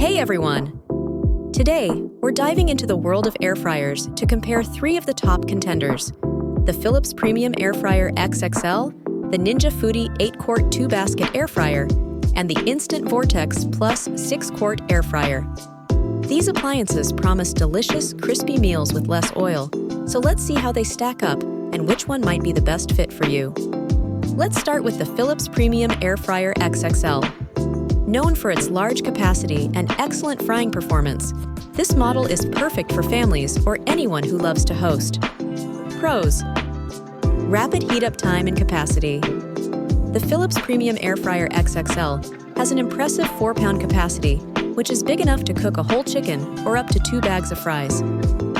Hey everyone! Today, we're diving into the world of air fryers to compare three of the top contenders: the Philips Premium Airfryer XXL, the Ninja Foodi 8-quart 2-basket air fryer, and the Instant Vortex Plus 6-quart air fryer. These appliances promise delicious, crispy meals with less oil, so let's see how they stack up and which one might be the best fit for you. Let's start with the Philips Premium Airfryer XXL. Known for its large capacity and excellent frying performance, this model is perfect for families or anyone who loves to host. Pros: rapid heat-up time and capacity. The Philips Premium Airfryer XXL has an impressive 4-pound capacity, which is big enough to cook a whole chicken or up to 2 bags of fries.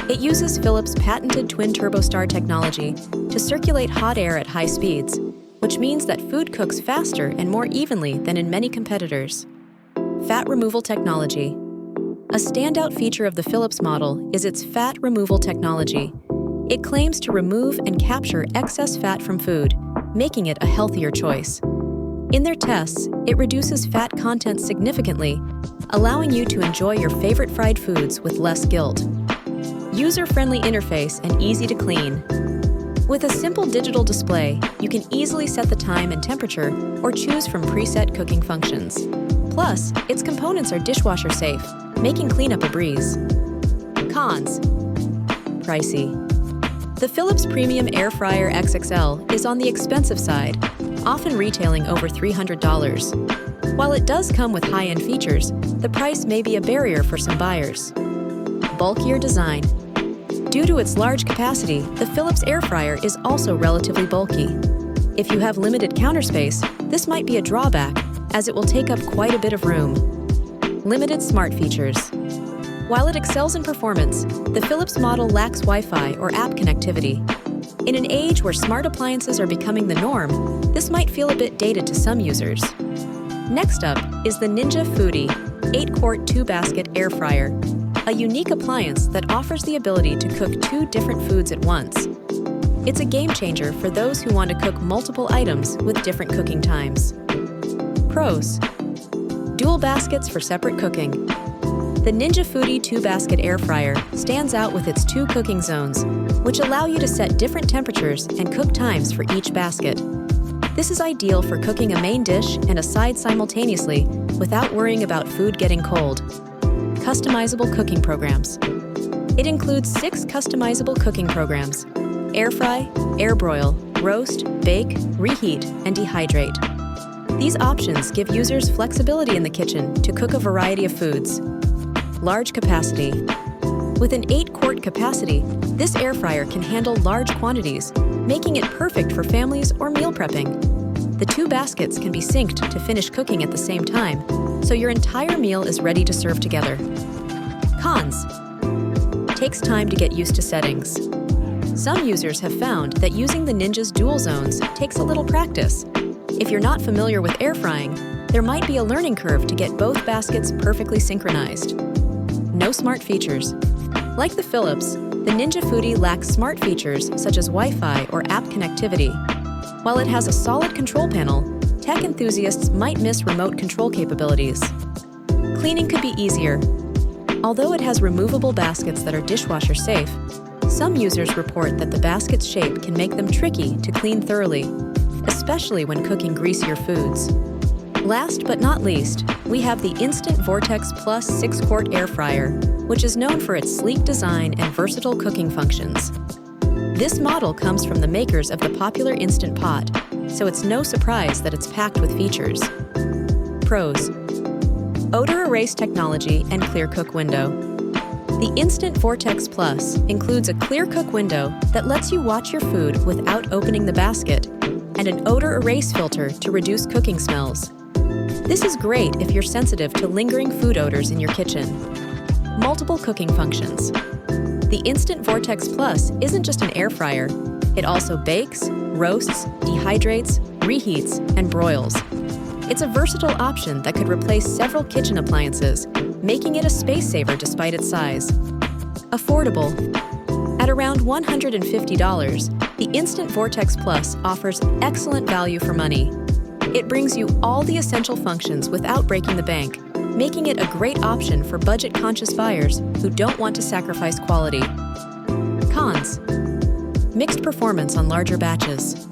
It uses Philips' patented twin turbostar technology to circulate hot air at high speeds, which means that food cooks faster and more evenly than in many competitors. Fat removal technology. A standout feature of the Philips model is its fat removal technology. It claims to remove and capture excess fat from food, making it a healthier choice. In their tests, it reduces fat content significantly, allowing you to enjoy your favorite fried foods with less guilt. User-friendly interface and easy to clean. With a simple digital display, you can easily set the time and temperature or choose from preset cooking functions. Plus, its components are dishwasher safe, making cleanup a breeze. Cons: pricey. The Philips Premium Airfryer XXL is on the expensive side, often retailing over $300. While it does come with high-end features, the price may be a barrier for some buyers. Bulkier design. Due to its large capacity, the Philips air fryer is also relatively bulky. If you have limited counter space, this might be a drawback, as it will take up quite a bit of room. Limited smart features. While it excels in performance, the Philips model lacks Wi-Fi or app connectivity. In an age where smart appliances are becoming the norm, this might feel a bit dated to some users. Next up is the Ninja Foodi 8-quart 2-basket air fryer, a unique appliance that offers the ability to cook 2 different foods at once. It's a game changer for those who want to cook multiple items with different cooking times. Pros: dual baskets for separate cooking. The Ninja Foodi 2-basket air fryer stands out with its 2 cooking zones, which allow you to set different temperatures and cook times for each basket. This is ideal for cooking a main dish and a side simultaneously without worrying about food getting cold. Customizable cooking programs. It includes 6 customizable cooking programs: air fry, air broil, roast, bake, reheat, and dehydrate. These options give users flexibility in the kitchen to cook a variety of foods. Large capacity. With an 8-quart capacity, this air fryer can handle large quantities, making it perfect for families or meal prepping. The 2 baskets can be synced to finish cooking at the same time, so your entire meal is ready to serve together. Cons: takes time to get used to settings. Some users have found that using the Ninja's dual zones takes a little practice. If you're not familiar with air frying, there might be a learning curve to get both baskets perfectly synchronized. No smart features. Like the Philips, the Ninja Foodi lacks smart features such as Wi-Fi or app connectivity. While it has a solid control panel, tech enthusiasts might miss remote control capabilities. Cleaning could be easier. Although it has removable baskets that are dishwasher safe, some users report that the basket's shape can make them tricky to clean thoroughly, especially when cooking greasier foods. Last but not least, we have the Instant Vortex Plus 6-quart air fryer, which is known for its sleek design and versatile cooking functions. This model comes from the makers of the popular Instant Pot, so it's no surprise that it's packed with features. Pros: odor erase technology and clear cook window. The Instant Vortex Plus includes a clear cook window that lets you watch your food without opening the basket, and an odor erase filter to reduce cooking smells. This is great if you're sensitive to lingering food odors in your kitchen. Multiple cooking functions. The Instant Vortex Plus isn't just an air fryer. It also bakes, roasts, dehydrates, reheats, and broils. It's a versatile option that could replace several kitchen appliances, making it a space saver despite its size. Affordable. At around $150, the Instant Vortex Plus offers excellent value for money. It brings you all the essential functions without breaking the bank, making it a great option for budget-conscious buyers who don't want to sacrifice quality. Cons: mixed performance on larger batches.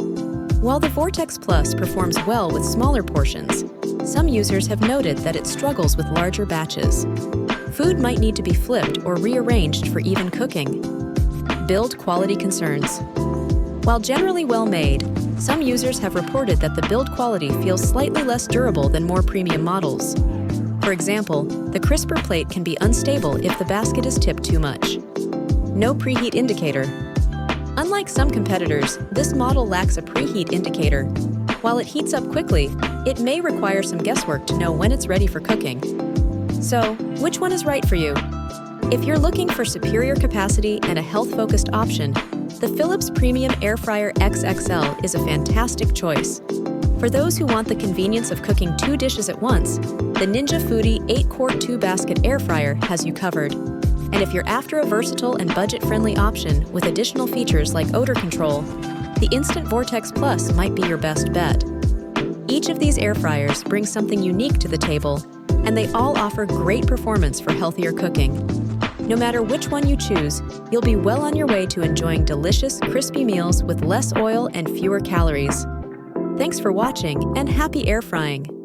While the Vortex Plus performs well with smaller portions, some users have noted that it struggles with larger batches. Food might need to be flipped or rearranged for even cooking. Build quality concerns. While generally well-made, some users have reported that the build quality feels slightly less durable than more premium models. For example, the crisper plate can be unstable if the basket is tipped too much. No preheat indicator. Unlike some competitors, this model lacks a preheat indicator. While it heats up quickly, it may require some guesswork to know when it's ready for cooking. So, which one is right for you? If you're looking for superior capacity and a health-focused option, the Philips Premium Airfryer XXL is a fantastic choice. For those who want the convenience of cooking 2 dishes at once, the Ninja Foodi 8-quart 2-basket air fryer has you covered. And if you're after a versatile and budget-friendly option with additional features like odor control, the Instant Vortex Plus might be your best bet. Each of these air fryers brings something unique to the table, and they all offer great performance for healthier cooking. No matter which one you choose, you'll be well on your way to enjoying delicious, crispy meals with less oil and fewer calories. Thanks for watching, and happy air frying!